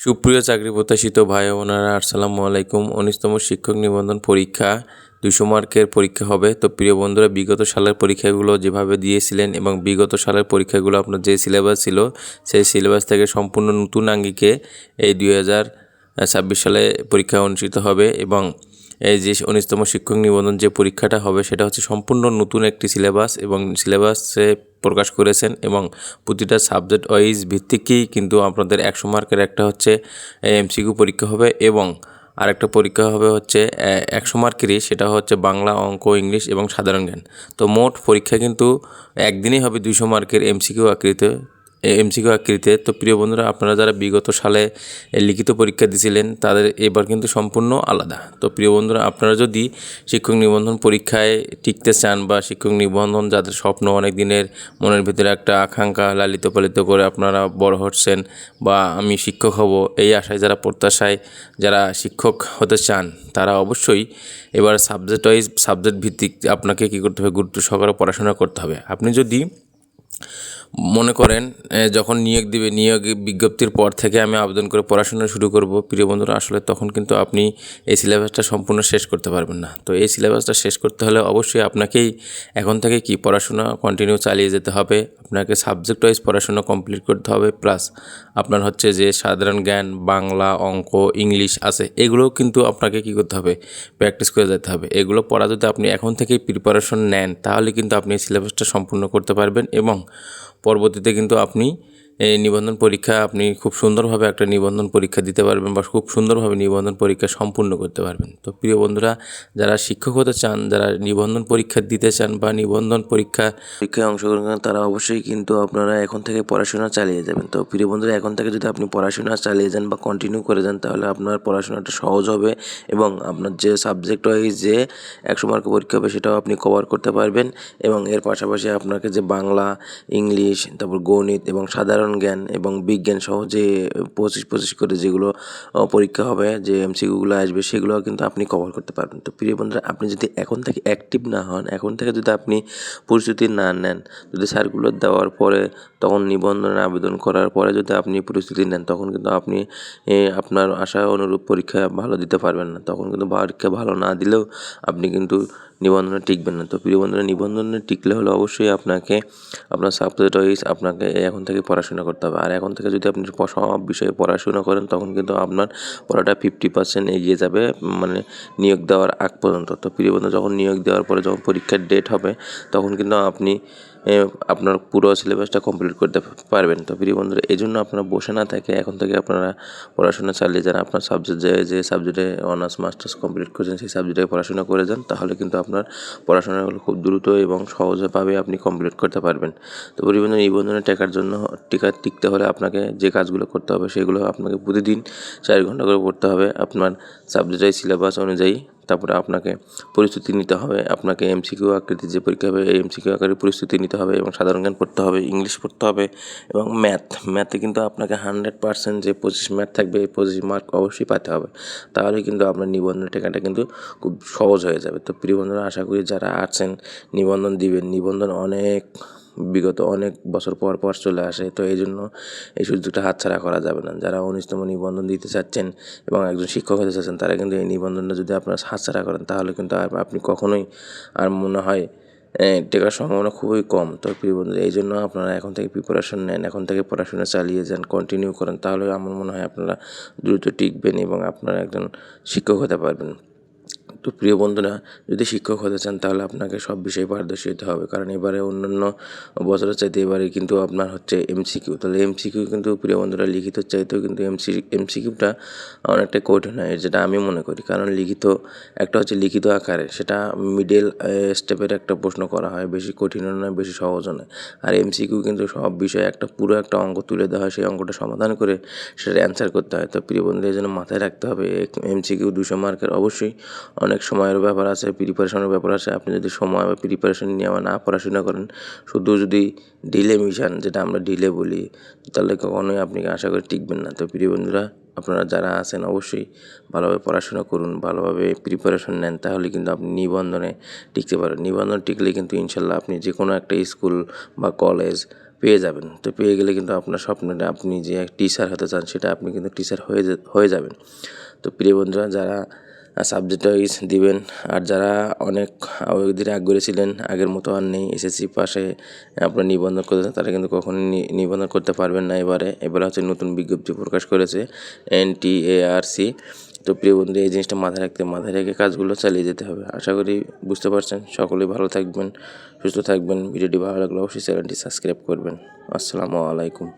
সুপ্রিয় চাকরি প্রত্যাশিত ভাই বোনেরা, আসসালামু আলাইকুম। 19তম শিক্ষক নিবন্ধন পরীক্ষা 200 মার্কের পরীক্ষা হবে। তো প্রিয় বন্ধুরা, বিগত সালের পরীক্ষাগুলো যেভাবে দিয়েছিলেন এবং বিগত সালের পরীক্ষাগুলো আপনার যে সিলেবাস ছিল সেই সিলেবাস থেকে সম্পূর্ণ নতুন আঙ্গিকে এই 2026 সালে পরীক্ষা অনুষ্ঠিত হবে। এবং এই যে 19তম শিক্ষক নিবন্ধন যে পরীক্ষাটা হবে সেটা হচ্ছে সম্পূর্ণ নতুন একটি সিলেবাস এবং সিলেবাসে প্রকাশ করেছেন এবং প্রতিটা সাবজেক্ট ওয়াইজ ভিত্তিকই কিন্তু আপনাদের 100 মার্কের একটা হচ্ছে এমসিকিউ পরীক্ষা হবে এবং আরেকটা পরীক্ষা হবে হচ্ছে 100 মার্কেরই, সেটা হচ্ছে বাংলা, অঙ্ক, ইংলিশ এবং সাধারণ জ্ঞান। তো মোট পরীক্ষা কিন্তু একদিনই হবে 200 মার্কের এমসিকিউ আকৃতিতে। তো প্রিয় বন্ধুরা, আপনারা যারা বিগত সালে লিখিত পরীক্ষা দিয়েছিলেন তাদের এবার কিন্তু সম্পূর্ণ আলাদা। তো প্রিয় বন্ধুরা, আপনারা যদি শিক্ষক নিবন্ধন পরীক্ষায় টিকতে চান বা শিক্ষক নিবন্ধন যাদের স্বপ্ন, অনেক দিনের মনের ভিতরে একটা আকাঙ্ক্ষা লালিত পালিত করে আপনারা বড় হচ্ছেন বা আমি শিক্ষক হব এই আশায় যারা প্রত্যাশায় যারা শিক্ষক হতে চান, তারা অবশ্যই এবার সাবজেক্ট ভিত্তিক আপনাকে কী করতে হবে, গুরুত্ব সহকারে পড়াশোনা করতে হবে। আপনি যদি মনে করেন যখন নিয়োগ বিজ্ঞপ্তির পর থেকে আমি আবেদন করে পড়াশোনা শুরু করব, প্রিয় বন্ধুরা, আসলে তখন কিন্তু আপনি এই সিলেবাসটা সম্পূর্ণ শেষ করতে পারবেন না। তো এই সিলেবাসটা শেষ করতে হলে অবশ্যই আপনাকেই এখন থেকে পড়াশোনা কন্টিনিউ চালিয়ে যেতে হবে। আপনাকে সাবজেক্ট ওয়াইজ পড়াশোনা কমপ্লিট করতে হবে, প্লাস আপনার হচ্ছে যে সাধারণ জ্ঞান, বাংলা, অঙ্ক, ইংলিশ আছে, এগুলোও কিন্তু আপনাকে করতে হবে, প্র্যাকটিস করে যেতে হবে। এগুলো পড়া যদি আপনি এখন থেকেই প্রিপারেশন নেন তাহলে কিন্তু আপনি এই সিলেবাসটা সম্পূর্ণ করতে পারবেন এবং পরবর্তীতে কিন্তু আপনি এই নিবন্ধন পরীক্ষা আপনি খুব সুন্দরভাবে একটা নিবন্ধন পরীক্ষা দিতে পারবেন বা খুব সুন্দরভাবে নিবন্ধন পরীক্ষা সম্পূর্ণ করতে পারবেন। তো প্রিয় বন্ধুরা, যারা শিক্ষক হতে চান, যারা নিবন্ধন পরীক্ষা দিতে চান বা নিবন্ধন পরীক্ষায় অংশগ্রহণ করেন, তারা অবশ্যই কিন্তু আপনারা এখন থেকে পড়াশোনা চালিয়ে যাবেন। তো প্রিয় বন্ধুরা, এখন থেকে যদি আপনি পড়াশোনা চালিয়ে যান বা কন্টিনিউ করে যান তাহলে আপনার পড়াশোনাটা সহজ হবে এবং আপনার যে সাবজেক্ট ওয়াইজ যে 100 মার্কের পরীক্ষা হবে সেটাও আপনি কভার করতে পারবেন। এবং এর পাশাপাশি আপনাকে যে বাংলা, ইংলিশ, তারপর গণিত এবং সাধারণ জ্ঞান এবং বিজ্ঞান সহ যে 25 করে যেগুলো পরীক্ষা হবে, যে এমসিকিউগুলো আসবে, সেগুলো কিন্তু আপনি কভার করতে পারবেন। তো প্রিয় বন্ধুরা, আপনি যদি এখন থেকে অ্যাক্টিভ না হন, এখন থেকে যদি আপনি প্রস্তুতি না নেন, যদি সার্কুলার দেওয়ার পরে তখন নিবন্ধনের আবেদন করার পরে যদি আপনি প্রস্তুতি নেন, তখন কিন্তু আপনি আপনার আশা অনুরূপ পরীক্ষা ভালো দিতে পারবেন না। তখন কিন্তু পরীক্ষা ভালো না দিলেও আপনি কিন্তু নিবন্ধনে টিকবেন না। তো প্রিয় বন্ধুরা, নিবন্ধনে টিকলে হলে অবশ্যই আপনাকে আপনার সাবজেক্ট ওয়াইজ আপনাকে এখন থেকে পড়াশোনা করতে হবে। আর এখন থেকে যদি আপনি সব বিষয়ে পড়াশোনা করেন তখন কিন্তু আপনার পড়াটা 50% এগিয়ে যাবে, মানে নিয়োগ দেওয়ার আগ পর্যন্ত। তো প্রিয় বন্ধু, যখন নিয়োগ দেওয়ার পরে যখন পরীক্ষার ডেট হবে তখন কিন্তু আপনি আপনার পুরো সিলেবাসটা কমপ্লিট করতে পারবেন। তো প্রিয় বন্ধুরা, এই জন্য আপনারা বসে না থাকে এখন থেকে আপনারা পড়াশোনা চালিয়ে যান। আপনার সাবজেক্ট যে সাবজেক্টে অনার্স মাস্টার্স কমপ্লিট করেছেন সেই সাবজেক্টে পড়াশোনা করে যান, তাহলে কিন্তু আপনার পড়াশোনাগুলো খুব দ্রুত এবং সহজভাবে আপনি কমপ্লিট করতে পারবেন। তো প্রিয় বন্ধু, নিবন্ধনে টিকতে হলে আপনাকে যে কাজগুলো করতে হবে সেগুলো আপনাকে প্রতিদিন 4 ঘন্টা করে পড়তে হবে আপনার সাবজেক্টের সিলেবাস অনুযায়ী। তারপরে আপনাকে পরিস্থিতি নিতে হবে, আপনাকে এমসিকিউ আকৃতির যে পরীক্ষা হবে এই এমসিকিউ আকারের পরিস্থিতি নিতে হবে এবং সাধারণ জ্ঞান পড়তে হবে, ইংলিশ পড়তে হবে এবং ম্যাথে কিন্তু আপনাকে 100% যে 25 ম্যাথ থাকবে এই 25 মার্ক অবশ্যই পেতে হবে। তাহলে কিন্তু আপনার নিবন্ধন টেকাটা কিন্তু খুব সহজ হয়ে যাবে। তো প্রিয় বন্ধুরা, আশা করি যারা আছেন নিবন্ধন দিবেন, নিবন্ধন বিগত অনেক বছর পর চলে আসে, তো এই জন্য এই সুযোগটা হাতছাড়া করা যাবে না। যারা 19তম নিবন্ধন দিতে চাচ্ছেন এবং একজন শিক্ষক হতে চাচ্ছেন, তারা কিন্তু এই নিবন্ধনটা যদি আপনারা হাতছাড়া করেন তাহলে কিন্তু আপনি কখনোই আর মনে হয় টেকার সম্ভাবনা খুবই কম। তো প্রিয় বন্ধুরা, এই জন্য আপনারা এখন থেকে প্রিপারেশন নেন, এখন থেকে পড়াশোনা চালিয়ে যান, কন্টিনিউ করেন, তাহলে আমার মনে হয় আপনারা দ্রুত টিকবেন এবং আপনারা একজন শিক্ষক হতে পারবেন। তো প্রিয় বন্ধুরা, যদি শিক্ষক হতে চান তাহলে আপনাকে সব বিষয়ে পারদর্শী হতে হবে, কারণ এবারে অন্যান্য বছরের চাইতে এবারে কিন্তু আপনার হচ্ছে এমসিকিউ। তাহলে এমসিকিউ কিন্তু প্রিয় বন্ধুরা লিখিত চাইতেও কিন্তু এমসিকিউটা অনেকটা কঠিন হয়, যেটা আমি মনে করি। কারণ একটা হচ্ছে লিখিত আকারে, সেটা মিডল স্টেপের একটা প্রশ্ন করা হয়, বেশি কঠিনও নয় বেশি সহজও নয়। আর এমসিকিউ কিন্তু সব বিষয়ে পুরো একটা অঙ্ক তুলে দেওয়া হয়, সেই অঙ্কটা সমাধান করে সেটা অ্যান্সার করতে হয়। তো প্রিয় বন্ধুরা, এই জন্য মাথায় রাখতে হবে এমসিকিউ 200 মার্কের অবশ্যই অনেক সময়ের ব্যাপার আছে, প্রিপারেশনের ব্যাপার আছে। আপনি যদি সময় বা প্রিপারেশন নিয়ে না পড়াশোনা করেন, শুধু যদি ঢিলে মিশান, যেটা আমরা ঢিলে বলি, তাহলে কখনোই আপনি আশা করি টিকবেন না। তো প্রিয় বন্ধুরা, আপনারা যারা আছেন অবশ্যই ভালোভাবে পড়াশোনা করুন, ভালোভাবে প্রিপারেশন নেন, তাহলে কিন্তু আপনি নিবন্ধনে টিকতে পারেন। নিবন্ধন টিকলে কিন্তু ইনশাল্লাহ আপনি যে কোনো একটা স্কুল বা কলেজ পেয়ে যাবেন। তো পেয়ে গেলে কিন্তু আপনার স্বপ্নটা, আপনি যে টিচার হতে চান সেটা আপনি কিন্তু টিচার হয়ে যাবেন। তো প্রিয় বন্ধুরা, যারা সাবজেক্ট ওয়াইজ দিবেন আর যারা অনেক ধীরে আগ্রহী ছিলেন, আগের মতো আর নেই, এসএসসি পাশে আপনার নিবন্ধন করেছেন, তারা কিন্তু কখনোই নিবন্ধন করতে পারবেন না। এবারে হচ্ছে নতুন বিজ্ঞপ্তি প্রকাশ করেছে NTARC। তো প্রিয় বন্ধু, এই জিনিসটা মাথায় রেখে কাজগুলো চালিয়ে যেতে হবে। আশা করি বুঝতে পারছেন। সকলেই ভালো থাকবেন, সুস্থ থাকবেন। ভিডিওটি ভালো লাগলে অবশ্যই চ্যানেলটি সাবস্ক্রাইব করবেন। আসসালামু আলাইকুম।